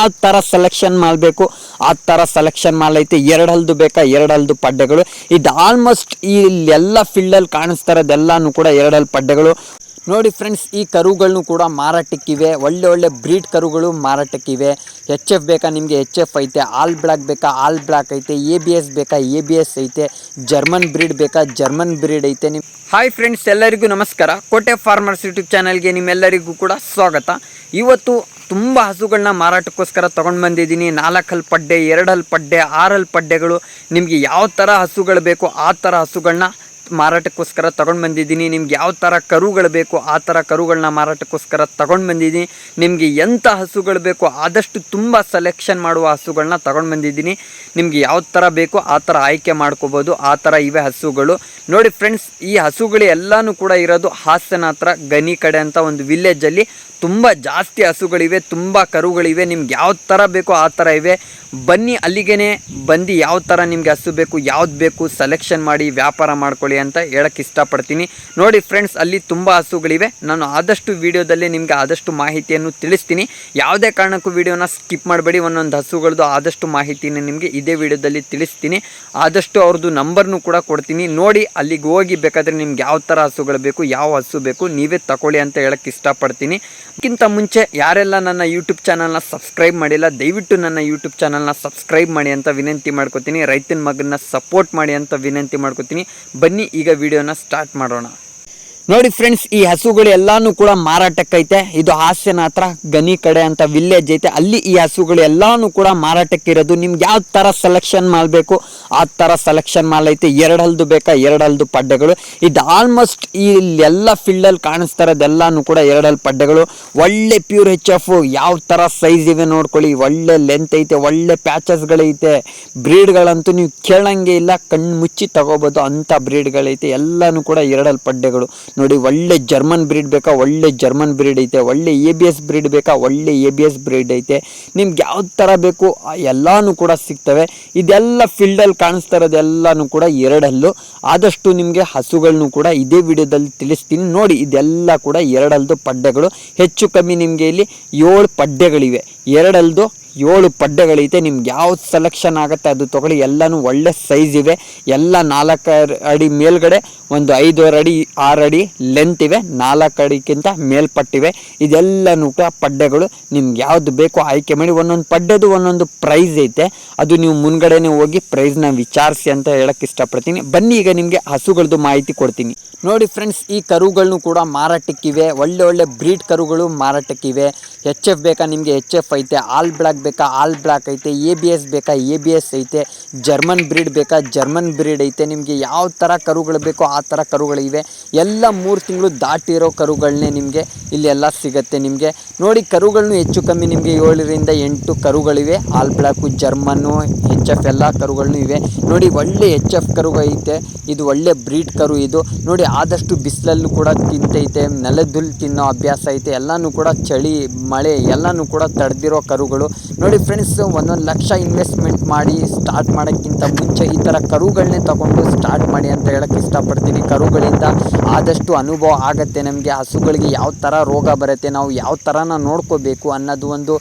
ಯಾವ ಥರ ಸೆಲೆಕ್ಷನ್ ಮಾಡಬೇಕು ಆ ಥರ ಸೆಲೆಕ್ಷನ್ ಮಾಲ್ ಐತೆ. ಎರಡು ಹಲ್ದು ಬೇಕಾ ಎರಡು ಹಲ್ದು ಪಡ್ಡೆಗಳು. ಇದು ಆಲ್ಮೋಸ್ಟ್ ಇಲ್ಲೆಲ್ಲ ಫೀಲ್ಡಲ್ಲಿ ಕಾಣಿಸ್ತಾ ಇರೋದೆಲ್ಲನೂ ಕೂಡ ಎರಡು ಹಲ್ಲು ಪಡ್ಡೆಗಳು. ನೋಡಿ ಫ್ರೆಂಡ್ಸ್, ಈ ಕರುಗಳನ್ನು ಕೂಡ ಮಾರಾಟಕ್ಕಿವೆ. ಒಳ್ಳೆ ಬ್ರೀಡ್ ಕರುಗಳು ಮಾರಾಟಕ್ಕಿವೆ. ಎಚ್ ಎಫ್ ಬೇಕಾ ನಿಮಗೆ ಎಚ್ ಎಫ್ ಐತೆ. ಆಲ್ ಬ್ಲ್ಯಾಕ್ ಬೇಕಾ ಆಲ್ ಬ್ಲ್ಯಾಕ್ ಐತೆ. ಎ ಬಿ ಎಸ್ ಬೇಕಾ ಎ ಬಿ ಎಸ್ ಐತೆ. ಜರ್ಮನ್ ಬ್ರೀಡ್ ಬೇಕಾ ಜರ್ಮನ್ ಬ್ರೀಡ್ ಐತೆ. ಹಾಯ್ ಫ್ರೆಂಡ್ಸ್, ಎಲ್ಲರಿಗೂ ನಮಸ್ಕಾರ. ಕೋಟೆ ಫಾರ್ಮರ್ಸ್ ಯೂಟ್ಯೂಬ್ ಚಾನಲ್ಗೆ ನಿಮ್ಮೆಲ್ಲರಿಗೂ ಕೂಡ ಸ್ವಾಗತ. ಇವತ್ತು ತುಂಬ ಹಸುಗಳನ್ನ ಮಾರಾಟಕ್ಕೋಸ್ಕರ ತೊಗೊಂಡು ಬಂದಿದ್ದೀನಿ. 4 ಹಲ್ಲು ಪಡ್ಡೆ, 2 ಹಲ್ಲು ಪಡ್ಡೆ, 6 ಹಲ್ಲು ಪಡ್ಡೆಗಳು. ನಿಮಗೆ ಯಾವ ಥರ ಹಸುಗಳು ಬೇಕು ಆ ಥರ ಹಸುಗಳನ್ನ ಮಾರಾಟಕ್ಕೋಸ್ಕರ ತೊಗೊಂಡು ಬಂದಿದ್ದೀನಿ. ನಿಮ್ಗೆ ಯಾವ ಥರ ಕರುಗಳು ಬೇಕು ಆ ಥರ ಕರುಗಳನ್ನ ಮಾರಾಟಕ್ಕೋಸ್ಕರ ತೊಗೊಂಡು ಬಂದಿದ್ದೀನಿ. ನಿಮಗೆ ಎಂಥ ಹಸುಗಳು ಬೇಕು ಆದಷ್ಟು ತುಂಬ ಸೆಲೆಕ್ಷನ್ ಮಾಡುವ ಹಸುಗಳನ್ನ ತೊಗೊಂಡು ಬಂದಿದ್ದೀನಿ. ನಿಮ್ಗೆ ಯಾವ ಥರ ಬೇಕು ಆ ಥರ ಆಯ್ಕೆ ಮಾಡ್ಕೋಬೋದು. ಆ ಥರ ಇವೆ ಹಸುಗಳು. ನೋಡಿ ಫ್ರೆಂಡ್ಸ್, ಈ ಹಸುಗಳು ಎಲ್ಲನೂ ಕೂಡ ಇರೋದು ಹಾಸನ ಹತ್ರ ಗನಿ ಕಡೆ ಅಂತ ಒಂದು ವಿಲೇಜಲ್ಲಿ. ತುಂಬ ಜಾಸ್ತಿ ಹಸುಗಳಿವೆ, ತುಂಬ ಕರುಗಳಿವೆ. ನಿಮ್ಗೆ ಯಾವ ಥರ ಬೇಕೋ ಆ ಥರ ಇವೆ. ಬನ್ನಿ, ಅಲ್ಲಿಗೆ ಬಂದು ಯಾವ ಥರ ನಿಮಗೆ ಹಸು ಬೇಕು ಯಾವ್ದು ಬೇಕು ಸೆಲೆಕ್ಷನ್ ಮಾಡಿ ವ್ಯಾಪಾರ ಮಾಡ್ಕೊಳ್ಳಿ ಅಂತ ಹೇಳಕ್ಕೆ ಇಷ್ಟಪಡ್ತೀನಿ. ನೋಡಿ ಫ್ರೆಂಡ್ಸ್, ಅಲ್ಲಿ ತುಂಬ ಹಸುಗಳಿವೆ. ನಾನು ಆದಷ್ಟು ವೀಡಿಯೋದಲ್ಲಿ ನಿಮಗೆ ಆದಷ್ಟು ಮಾಹಿತಿಯನ್ನು ತಿಳಿಸ್ತೀನಿ. ಯಾವುದೇ ಕಾರಣಕ್ಕೂ ವೀಡಿಯೋನ ಸ್ಕಿಪ್ ಮಾಡಬೇಡಿ. ಒಂದೊಂದು ಹಸುಗಳದ್ದು ಆದಷ್ಟು ಮಾಹಿತಿನ ನಿಮಗೆ ಇದೇ ವೀಡಿಯೋದಲ್ಲಿ ತಿಳಿಸ್ತೀನಿ. ಆದಷ್ಟು ಅವ್ರದ್ದು ನಂಬರ್ನು ಕೂಡ ಕೊಡ್ತೀನಿ. ನೋಡಿ, ಅಲ್ಲಿಗೆ ಹೋಗಿ ಬೇಕಾದರೆ ನಿಮ್ಗೆ ಯಾವ ಥರ ಹಸುಗಳು ಬೇಕು, ಯಾವ ಹಸು ಬೇಕು ನೀವೇ ತಗೊಳ್ಳಿ ಅಂತ ಹೇಳಕ್ಕೆ ಇಷ್ಟಪಡ್ತೀನಿ. ಅದಕ್ಕಿಂತ ಮುಂಚೆ ಯಾರೆಲ್ಲ ನನ್ನ ಯೂಟ್ಯೂಬ್ ಚಾನಲ್ನ ಸಬ್ಸ್ಕ್ರೈಬ್ ಮಾಡಿಲ್ಲ, ದಯವಿಟ್ಟು ನನ್ನ ಯೂಟ್ಯೂಬ್ ಚಾನಲ್ನ ಸಬ್ಸ್ಕ್ರೈಬ್ ಮಾಡಿ ಅಂತ ವಿನಂತಿ ಮಾಡ್ಕೋತೀನಿ. ರೈತನ ಮಗನ ಸಪೋರ್ಟ್ ಮಾಡಿ ಅಂತ ವಿನಂತಿ ಮಾಡ್ಕೋತೀನಿ. ಬನ್ನಿ ಈಗ ವಿಡಿಯೋನ ಸ್ಟಾರ್ಟ್ ಮಾಡೋಣ. ನೋಡಿ ಫ್ರೆಂಡ್ಸ್, ಈ ಹಸುಗಳು ಎಲ್ಲಾನು ಕೂಡ ಮಾರಾಟಕ್ಕೈತೆ. ಇದು ಹಾಸನ ಹತ್ರ ಗನಿ ಕಡೆ ಅಂತ ವಿಲೇಜ್ ಐತೆ. ಅಲ್ಲಿ ಈ ಹಸುಗಳು ಎಲ್ಲಾನು ಕೂಡ ಮಾರಾಟಕ್ಕಿರೋದು. ನಿಮ್ಗೆ ಯಾವ ಥರ ಸೆಲೆಕ್ಷನ್ ಮಾಡಬೇಕು ಆ ಥರ ಸೆಲೆಕ್ಷನ್ ಮಾಲ್ ಐತೆ. 2 ಹಲ್ದು ಬೇಕಾ 2 ಹಲ್ದು ಪಡ್ಡೆಗಳು. ಇದು ಆಲ್ಮೋಸ್ಟ್ ಇಲ್ಲೆಲ್ಲ ಫೀಲ್ಡಲ್ಲಿ ಕಾಣಿಸ್ತಾ ಇರೋದೆಲ್ಲನೂ ಕೂಡ 2 ಹಲ್ಲು ಪಡ್ಡೆಗಳು. ಒಳ್ಳೆ ಪ್ಯೂರ್ ಎಚ್ ಎಫ್. ಯಾವ ಥರ ಸೈಜ್ ಇವೆ ನೋಡ್ಕೊಳ್ಳಿ. ಒಳ್ಳೆ ಲೆಂತ್ ಐತೆ, ಒಳ್ಳೆ ಪ್ಯಾಚಸ್ಗಳೈತೆ. ಬ್ರೀಡ್ಗಳಂತೂ ನೀವು ಕೇಳಂಗೆ ಇಲ್ಲ, ಕಣ್ಣು ಮುಚ್ಚಿ ತಗೋಬೋದು ಅಂಥ ಬ್ರೀಡ್ಗಳೈತೆ. ಎಲ್ಲನೂ ಕೂಡ 2 ಹಲ್ಲು ಪಡ್ಡೆಗಳು. ನೋಡಿ, ಒಳ್ಳೆ ಜರ್ಮನ್ ಬ್ರೀಡ್ ಬೇಕಾ ಒಳ್ಳೆ ಜರ್ಮನ್ ಬ್ರೀಡ್ ಐತೆ. ಒಳ್ಳೆ ಎ ಬಿ ಎಸ್ ಬ್ರೀಡ್ ಬೇಕಾ ಒಳ್ಳೆ ಎ ಬಿ ಎಸ್ ಬ್ರೀಡ್ ಐತೆ. ನಿಮ್ಗೆ ಯಾವ ಥರ ಬೇಕು ಎಲ್ಲನೂ ಕೂಡ ಸಿಗ್ತವೆ. ಇದೆಲ್ಲ ಫೀಲ್ಡಲ್ಲಿ ಕಾಣಿಸ್ತಾ ಇರೋದೆಲ್ಲನೂ ಕೂಡ 2 ಹಲ್ಲು. ಆದಷ್ಟು ನಿಮಗೆ ಹಸುಗಳನ್ನು ಕೂಡ ಇದೇ ವಿಡಿಯೋದಲ್ಲಿ ತಿಳಿಸ್ತೀನಿ. ನೋಡಿ, ಇದೆಲ್ಲ ಕೂಡ 2 ಹಲ್ದು ಪಡ್ಡೆಗಳು. ಹೆಚ್ಚು ಕಮ್ಮಿ ನಿಮಗೆ ಇಲ್ಲಿ 7 ಪಡ್ಡೆಗಳಿವೆ. 2 ಹಲ್ದು 7 ಪಡ್ಡೆಗಳೈತೆ. ನಿಮ್ಗೆ ಯಾವ್ದು ಸೆಲೆಕ್ಷನ್ ಆಗುತ್ತೆ ಅದು ತೊಗೊಳ್ಳಿ. ಎಲ್ಲನೂ ಒಳ್ಳೆ ಸೈಜ್ ಇವೆ. ಎಲ್ಲ 4 ಅಡಿ ಮೇಲ್ಗಡೆ, ಒಂದು 5 ಅಡಿ 6 ಅಡಿ ಲೆಂತ್ ಇವೆ. 4 ಅಡಿಗಿಂತ ಮೇಲ್ಪಟ್ಟಿವೆ. ಇದೆಲ್ಲನೂ ಕೂಡ ಪಡ್ಡೆಗಳು. ನಿಮ್ಗೆ ಯಾವ್ದು ಬೇಕೋ ಆಯ್ಕೆ ಮಾಡಿ. ಒಂದೊಂದು ಪಡ್ಡೆದು ಒಂದೊಂದು ಪ್ರೈಸ್ ಐತೆ. ಅದು ನೀವು ಮುನ್ಗಡೆನೇ ಹೋಗಿ ಪ್ರೈಸ್ನ ವಿಚಾರಿಸಿ ಅಂತ ಹೇಳಕ್ಕೆ ಇಷ್ಟಪಡ್ತೀನಿ. ಬನ್ನಿ ಈಗ ನಿಮಗೆ ಹಸುಗಳದ್ದು ಮಾಹಿತಿ ಕೊಡ್ತೀನಿ. ನೋಡಿ ಫ್ರೆಂಡ್ಸ್, ಈ ಕರುಗಳನ್ನು ಕೂಡ ಮಾರಾಟಕ್ಕಿವೆ. ಒಳ್ಳೆ ಬ್ರೀಡ್ ಕರುಗಳು ಮಾರಾಟಕ್ಕಿವೆ. ಎಚ್ ಎಫ್ ಬೇಕಾ ನಿಮಗೆ ಎಚ್ ಎಫ್ ಐತೆ. ಆಲ್ ಬ್ಲ್ಯಾಕ್ ಬೇಕಾ ಆಲ್ ಬ್ಲ್ಯಾಕ್ ಐತೆ. ಎ ಬಿ ಎಸ್ ಬೇಕಾ ಎ ಬಿ ಎಸ್ ಐತೆ. ಜರ್ಮನ್ ಬ್ರೀಡ್ ಬೇಕಾ ಜರ್ಮನ್ ಬ್ರೀಡ್ ಐತೆ. ನಿಮಗೆ ಯಾವ ಥರ ಕರುಗಳು ಬೇಕೋ ಆ ಥರ ಕರುಗಳಿವೆ. ಎಲ್ಲ 3 ತಿಂಗಳು ದಾಟಿರೋ ಕರುಗಳನ್ನೇ ನಿಮಗೆ ಇಲ್ಲೆಲ್ಲ ಸಿಗುತ್ತೆ. ನಿಮಗೆ ನೋಡಿ, ಕರುಗಳನ್ನು ಹೆಚ್ಚು ಕಮ್ಮಿ ನಿಮಗೆ 7 ರಿಂದ 8 ಕರುಗಳಿವೆ. ಆಲ್ ಬ್ಲ್ಯಾಕು, ಜರ್ಮನ್ನು, ಎಚ್ ಎಫ್ ಎಲ್ಲ ಕರುಗಳನ್ನು ಇವೆ. ನೋಡಿ, ಒಳ್ಳೆ ಎಚ್ ಎಫ್ ಕರು ಐತೆ. ಇದು ಒಳ್ಳೆ ಬ್ರೀಡ್ ಕರು. ಇದು ನೋಡಿ, ಆದಷ್ಟು ಬಿಸಿಲಲ್ಲೂ ಕೂಡ ತಿಂತೈತೆ. ನೆಲದುಲ್ ತಿನ್ನೋ ಅಭ್ಯಾಸ ಐತೆ. ಎಲ್ಲನೂ ಕೂಡ ಚಳಿ ಮಳೆ ಎಲ್ಲನೂ ಕೂಡ ತಡೆದಿರೋ ಕರುಗಳು. ನೋಡಿ ಫ್ರೆಂಡ್ಸ್, 1 ಲಕ್ಷ ಇನ್ವೆಸ್ಟ್ಮೆಂಟ್ ಮಾಡಿ ಸ್ಟಾರ್ಟ್ ಮಾಡೋಕ್ಕಿಂತ ಮುಂಚೆ ಈ ಥರ ಕರುಗಳನ್ನೇ ತಗೊಂಡು ಸ್ಟಾರ್ಟ್ ಮಾಡಿ ಅಂತ ಹೇಳಕ್ಕೆ ಇಷ್ಟಪಡ್ತೀನಿ. ಕರುಗಳಿಂದ ಆದಷ್ಟು ಅನುಭವ ಆಗುತ್ತೆ ನಮಗೆ. ಹಸುಗಳಿಗೆ ಯಾವ ಥರ ರೋಗ ಬರುತ್ತೆ, ನಾವು ಯಾವ ಥರನ ನೋಡ್ಕೋಬೇಕು ಅನ್ನೋದು ಒಂದು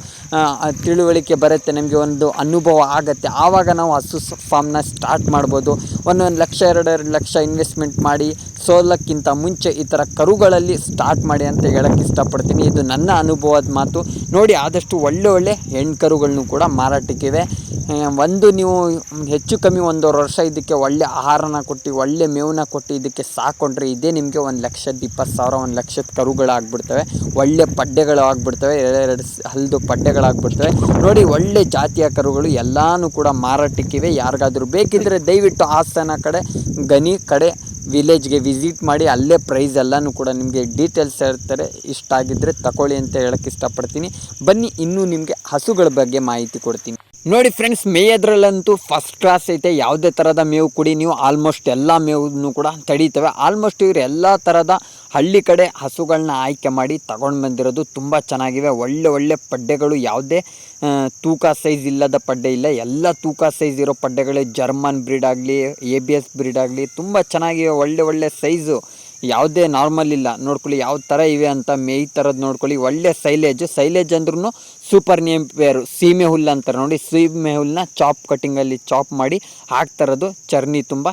ತಿಳುವಳಿಕೆ ಬರುತ್ತೆ ನಮಗೆ. ಒಂದು ಅನುಭವ ಆಗುತ್ತೆ. ಆವಾಗ ನಾವು ಹಸು ಫಾರ್ಮ್ನ ಸ್ಟಾರ್ಟ್ ಮಾಡ್ಬೋದು. 1 ಲಕ್ಷ 2 ಲಕ್ಷ ಇನ್ವೆಸ್ಟ್ಮೆಂಟ್ ಮಾಡಿ ಸೋಲಕ್ಕಿಂತ ಮುಂಚೆ ಈ ಥರ ಕರುಗಳಲ್ಲಿ ಸ್ಟಾರ್ಟ್ ಮಾಡಿ ಅಂತ ಹೇಳಕ್ಕೆ ಇಷ್ಟಪಡ್ತೀನಿ. ಇದು ನನ್ನ ಅನುಭವದ ಮಾತು. ನೋಡಿ, ಆದಷ್ಟು ಒಳ್ಳೆ ಹೆಣ್ಣು ಕರುಗಳನ್ನು ಕೂಡ ಮಾರಾಟಕ್ಕಿವೆ. ನೀವು ಹೆಚ್ಚು ಕಮ್ಮಿ 1 ವರ್ಷ ಇದಕ್ಕೆ ಒಳ್ಳೆ ಆಹಾರನ ಕೊಟ್ಟು ಒಳ್ಳೆ ಮೇವನ್ನ ಕೊಟ್ಟು ಇದಕ್ಕೆ ಸಾಕೊಂಡ್ರೆ ಇದೇ ನಿಮಗೆ 1,20,000 1 ಲಕ್ಷದ ಕರುಗಳಾಗ್ಬಿಡ್ತವೆ. ಒಳ್ಳೆ ಪಡ್ಡೆಗಳು ಆಗ್ಬಿಡ್ತವೆ. 2 ಹಲ್ದು ಪಡ್ಡೆಗಳಾಗ್ಬಿಡ್ತವೆ. ನೋಡಿ, ಒಳ್ಳೆ ಜಾತಿಯ ಕರುಗಳು ಎಲ್ಲನೂ ಕೂಡ ಮಾರಾಟಕ್ಕಿವೆ. ಯಾರಿಗಾದರೂ ಬೇಕಿದ್ದರೆ ದಯವಿಟ್ಟು ಹಾಸನ ಕಡೆ ಗನಿ ಕಡೆ ವಿಲೇಜ್ಗೆ ವಿಸಿಟ್ ಮಾಡಿ. ಅಲ್ಲೇ ಪ್ರೈಸ್ ಎಲ್ಲನೂ ಕೂಡ ನಿಮಗೆ ಡೀಟೇಲ್ಸ್ ಹೇಳ್ತಾರೆ. ಇಷ್ಟ ಆಗಿದ್ದರೆ ತಗೊಳ್ಳಿ ಅಂತ ಹೇಳಕ್ಕೆ ಇಷ್ಟಪಡ್ತೀನಿ. ಬನ್ನಿ, ಇನ್ನೂ ನಿಮಗೆ ಹಸುಗಳ ಬಗ್ಗೆ ಮಾಹಿತಿ ಕೊಡ್ತೀನಿ. ನೋಡಿ ಫ್ರೆಂಡ್ಸ್, ಮೇಯೋದ್ರಲ್ಲಂತೂ ಫಸ್ಟ್ ಕ್ಲಾಸ್ ಐತೆ. ಯಾವುದೇ ಥರದ ಮೇವು ಕೊಡಿ ನೀವು, ಆಲ್ಮೋಸ್ಟ್ ಎಲ್ಲ ಮೇವನ್ನು ಕೂಡ ತಡೀತವೆ. ಆಲ್ಮೋಸ್ಟ್ ಇವರು ಎಲ್ಲ ಥರದ ಹಳ್ಳಿ ಕಡೆ ಹಸುಗಳನ್ನ ಆಯ್ಕೆ ಮಾಡಿ ತಗೊಂಡು ಬಂದಿರೋದು. ತುಂಬ ಚೆನ್ನಾಗಿವೆ. ಒಳ್ಳೆ ಪಡ್ಡೆಗಳು. ಯಾವುದೇ ತೂಕ ಸೈಜ್ ಇಲ್ಲದ ಪಡ್ಡೆ ಇಲ್ಲ. ಎಲ್ಲ ತೂಕ ಸೈಜ್ ಇರೋ ಪಡ್ಡೆಗಳೇ. ಜರ್ಮನ್ ಬ್ರೀಡ್ ಆಗಲಿ, ಎ ಬಿ ಎಸ್ ಬ್ರೀಡ್ ಆಗಲಿ ತುಂಬ ಚೆನ್ನಾಗಿವೆ. ಒಳ್ಳೆ ಸೈಜು. ಯಾವುದೇ ನಾರ್ಮಲ್ ಇಲ್ಲ. ನೋಡ್ಕೊಳ್ಳಿ ಯಾವ ಥರ ಇವೆ ಅಂತ. ಮೇಯ್ ಥರದ್ದು ನೋಡ್ಕೊಳ್ಳಿ. ಒಳ್ಳೆ ಸೈಲೇಜ್ ಅಂದ್ರೂ ಸೂಪರ್ ನೇಪಿಯರು ಸೀಮೆ ಹುಲ್ಲು ಅಂತಾರೆ ನೋಡಿ, ಸೀಮೆ ಹುಲ್ಲನ್ನ ಕಟಿಂಗಲ್ಲಿ ಚಾಪ್ ಮಾಡಿ ಹಾಕ್ತಾರದು ಚರ್ನಿ ತುಂಬ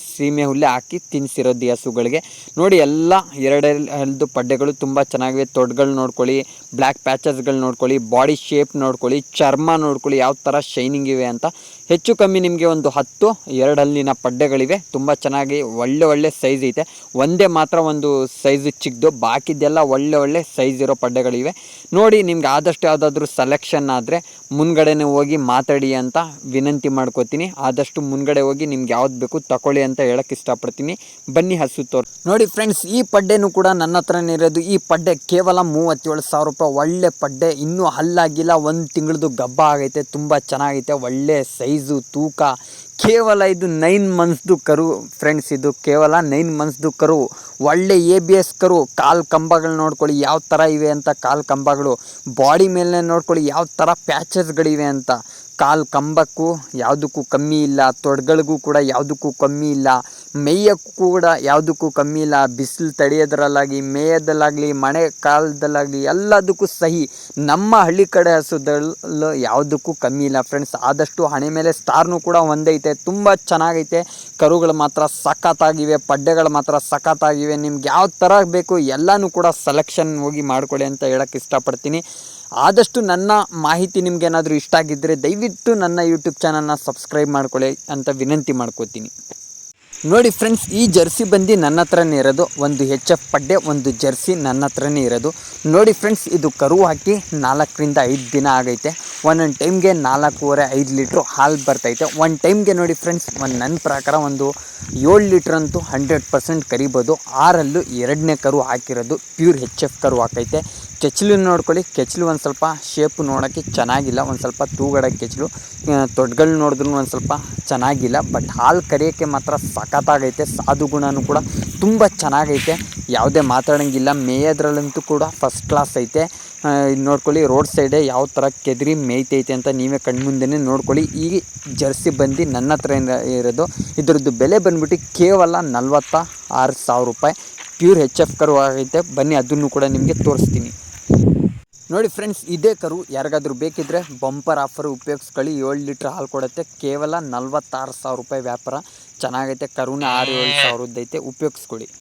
ಸೀಮೆ ಹುಲ್ಲೆ ಹಾಕಿ ತಿನ್ನಿಸಿರೋದು ಹಸುಗಳಿಗೆ ನೋಡಿ. ಎಲ್ಲ ಎರಡೆರಡು ಪಡ್ಡೆಗಳು ತುಂಬ ಚೆನ್ನಾಗಿವೆ. ತೊಡ್ಗಳು ನೋಡ್ಕೊಳ್ಳಿ, ಬ್ಲ್ಯಾಕ್ ಪ್ಯಾಚಸ್ಗಳು ನೋಡ್ಕೊಳ್ಳಿ, ಬಾಡಿ ಶೇಪ್ ನೋಡ್ಕೊಳ್ಳಿ, ಚರ್ಮ ನೋಡ್ಕೊಳ್ಳಿ ಯಾವ ಥರ ಶೈನಿಂಗ್ ಇವೆ ಅಂತ. ಹೆಚ್ಚು ಕಮ್ಮಿ ನಿಮಗೆ ಒಂದು 10 2 ಹಲ್ಲಿನ ಪಡ್ಡೆಗಳಿವೆ. ತುಂಬ ಚೆನ್ನಾಗಿ ಒಳ್ಳೆ ಸೈಜ್ ಐತೆ. ಒಂದೇ ಮಾತ್ರ ಒಂದು ಸೈಜ್ ಚಿಕ್ಕದು, ಬಾಕಿದೆಲ್ಲ ಒಳ್ಳೆ ಸೈಜ್ ಇರೋ ಪಡ್ಡೆಗಳಿವೆ ನೋಡಿ. ನಿಮ್ಗೆ ಆದಷ್ಟು ಯಾವುದಾದ್ರೂ ಸೆಲೆಕ್ಷನ್ ಆದರೆ ಮುಂದ್ಗಡೆನೇ ಹೋಗಿ ಮಾತಾಡಿ ಅಂತ ವಿನಂತಿ ಮಾಡ್ಕೋತೀನಿ. ಆದಷ್ಟು ಮುಂದ್ಗಡೆ ಹೋಗಿ ನಿಮ್ಗೆ ಯಾವ್ದು ಬೇಕು ತಗೊಳ್ಳಿ ಅಂತ ಹೇಳಕ್ಕೆ ಇಷ್ಟಪಡ್ತೀನಿ. ಬನ್ನಿ ಹಸು ನೋಡಿ ಫ್ರೆಂಡ್ಸ್, ಈ ಪಡ್ಡೆನೂ ಕೂಡ ನನ್ನ ಹತ್ರನೇ ಇರೋದು. ಈ ಪಡ್ಡೆ ಕೇವಲ 37,000 ರೂಪಾಯಿ. ಒಳ್ಳೆ ಪಡ್ಡೆ, ಇನ್ನೂ ಹಲ್ಲಾಗಿಲ್ಲ, 1 ತಿಂಗಳದು ಗಬ್ಬ ಆಗೈತೆ, ತುಂಬ ಚೆನ್ನಾಗೈತೆ, ಒಳ್ಳೆ ಸೈಜು ತೂಕ. ಕೇವಲ ಇದು 9 ಮಂತ್ಸ್ದು ಕರು ಫ್ರೆಂಡ್ಸ್, ಇದು ಕೇವಲ 9 ಮಂತ್ಸ್ದು ಕರು. ಒಳ್ಳೆ ABS ಕರು. ಕಾಲು ಕಂಬಗಳು ನೋಡ್ಕೊಳ್ಳಿ ಯಾವ ಥರ ಇವೆ ಅಂತ. ಕಾಲು ಕಂಬಗಳು ಬಾಡಿ ಮೇಲೆ ನೋಡ್ಕೊಳ್ಳಿ ಯಾವ ಥರ ಪ್ಯಾಚಸ್ಗಳಿವೆ ಅಂತ. ಕಾಲು ಕಂಬಕ್ಕೂ ಯಾವುದಕ್ಕೂ ಕಮ್ಮಿ ಇಲ್ಲ, ತೊಡ್ಗಳಿಗೂ ಕೂಡ ಯಾವುದಕ್ಕೂ ಕಮ್ಮಿ ಇಲ್ಲ, ಮೇಯಕ್ಕೂ ಕೂಡ ಯಾವುದಕ್ಕೂ ಕಮ್ಮಿ ಇಲ್ಲ. ಬಿಸಿಲು ತಡೆಯೋದ್ರಲ್ಲಾಗಲಿ, ಮೇಯೋದಲ್ಲಾಗಲಿ, ಮಳೆ ಕಾಲದಲ್ಲಾಗಲಿ ಎಲ್ಲದಕ್ಕೂ ಸಹಿ. ನಮ್ಮ ಹಳ್ಳಿ ಕಡೆ ಹಸುದಲ್ಲೂ ಯಾವುದಕ್ಕೂ ಕಮ್ಮಿ ಇಲ್ಲ ಫ್ರೆಂಡ್ಸ್. ಆದಷ್ಟು ಹಣೆ ಮೇಲೆ ಸ್ಟಾರ್ನೂ ಕೂಡ ಒಂದೈತೆ, ತುಂಬ ಚೆನ್ನಾಗೈತೆ. ಕರುಗಳು ಮಾತ್ರ ಸಖತ್ತಾಗಿವೆ, ಪಡ್ಡೆಗಳು ಮಾತ್ರ ಸಖತ್ತಾಗಿವೆ. ನಿಮ್ಗೆ ಯಾವ ಥರ ಬೇಕು ಎಲ್ಲನೂ ಕೂಡ ಸೆಲೆಕ್ಷನ್ ಹೋಗಿ ಮಾಡ್ಕೊಳ್ಳಿ ಅಂತ ಹೇಳೋಕ್ಕೆ ಇಷ್ಟಪಡ್ತೀನಿ. ಆದಷ್ಟು ನನ್ನ ಮಾಹಿತಿ ನಿಮ್ಗೇನಾದರೂ ಇಷ್ಟ ಆಗಿದ್ದರೆ ದಯವಿಟ್ಟು ನನ್ನ ಯೂಟ್ಯೂಬ್ ಚಾನಲ್ನ ಸಬ್ಸ್ಕ್ರೈಬ್ ಮಾಡ್ಕೊಳ್ಳಿ ಅಂತ ವಿನಂತಿ ಮಾಡ್ಕೋತೀನಿ. ನೋಡಿ ಫ್ರೆಂಡ್ಸ್, ಈ ಜರ್ಸಿ ಬಂದು ನನ್ನ ಹತ್ರನೇ ಇರೋದು. ಒಂದು HF ಪಡ್ಡೆ, ಒಂದು ಜರ್ಸಿ ನನ್ನ ಹತ್ರನೇ ಇರೋದು. ನೋಡಿ ಫ್ರೆಂಡ್ಸ್, ಇದು ಕರು ಹಾಕಿ 4 ರಿಂದ 5 ದಿನ ಆಗೈತೆ. ಒಂದೊಂದು ಟೈಮ್ಗೆ 4.5-5 ಲೀಟ್ರು ಹಾಲು ಬರ್ತೈತೆ. ಒಂದು ಟೈಮ್ಗೆ ನೋಡಿ ಫ್ರೆಂಡ್ಸ್, ನನ್ನ ಪ್ರಕಾರ ಒಂದು 7 ಲೀಟ್ರ್ ಅಂತೂ 100% ಕರಿಬೋದು. 6ರಲ್ಲೂ 2ನೇ ಕರು ಹಾಕಿರೋದು, ಪ್ಯೂರ್ HF ಕರು ಹಾಕೈತೆ. ಕೆಚ್ಚಲು ನೋಡ್ಕೊಳ್ಳಿ, ಕೆಚ್ಚಲು ಒಂದು ಸ್ವಲ್ಪ ಶೇಪು ನೋಡೋಕ್ಕೆ ಚೆನ್ನಾಗಿಲ್ಲ, ಒಂದು ಸ್ವಲ್ಪ ತೂಗಡ ಕೆಚ್ಚಲು. ತೊಡ್ಗಳು ನೋಡಿದ್ರು ಒಂದು ಸ್ವಲ್ಪ ಚೆನ್ನಾಗಿಲ್ಲ, ಬಟ್ ಹಾಲು ಕರಿಯೋಕ್ಕೆ ಮಾತ್ರ ಸಖತ್ತಾಗೈತೆ. ಸಾಧು ಗುಣನೂ ಕೂಡ ತುಂಬ ಚೆನ್ನಾಗೈತೆ, ಯಾವುದೇ ಮಾತಾಡೋಂಗಿಲ್ಲ. ಮೇಯೋದ್ರಲ್ಲಂತೂ ಕೂಡ ಫಸ್ಟ್ ಕ್ಲಾಸ್ ಐತೆ. ನೋಡ್ಕೊಳ್ಳಿ, ರೋಡ್ ಸೈಡೇ ಯಾವ ಥರ ಕೆದರಿ ಮೇಯ್ತೈತೆ ಅಂತ ನೀವೇ ಕಣ್ಮುಂದೆನೇ ನೋಡ್ಕೊಳ್ಳಿ. ಈ ಜರ್ಸಿ ಬಂದು ನನ್ನ ಹತ್ರ ಇರೋದು. ಇದರದ್ದು ಬೆಲೆ ಬಂದ್ಬಿಟ್ಟು ಕೇವಲ 46,000 ರೂಪಾಯಿ. ಪ್ಯೂರ್ HF ಕರು ಆಗೈತೆ. ಬನ್ನಿ ಅದನ್ನು ಕೂಡ ನಿಮಗೆ ತೋರಿಸ್ತೀನಿ. ನೋಡಿ ಫ್ರೆಂಡ್ಸ್, ಇದೇ ಕರು ಯಾರಿಗಾದ್ರೂ ಬೇಕಿದ್ದರೆ ಬಂಪರ್ ಆಫರ್ ಉಪಯೋಗಿಸ್ಕೊಳ್ಳಿ. 7 ಲೀಟ್ರ್ ಹಾಲು ಕೊಡುತ್ತೆ. ಕೇವಲ 46,000 ರೂಪಾಯಿ ವ್ಯಾಪಾರ. ಚೆನ್ನಾಗೈತೆ. ಕರುನ 6-7 ಸಾವಿರದ್ದೈತೆ, ಉಪಯೋಗಿಸ್ಕೊಳ್ಳಿ.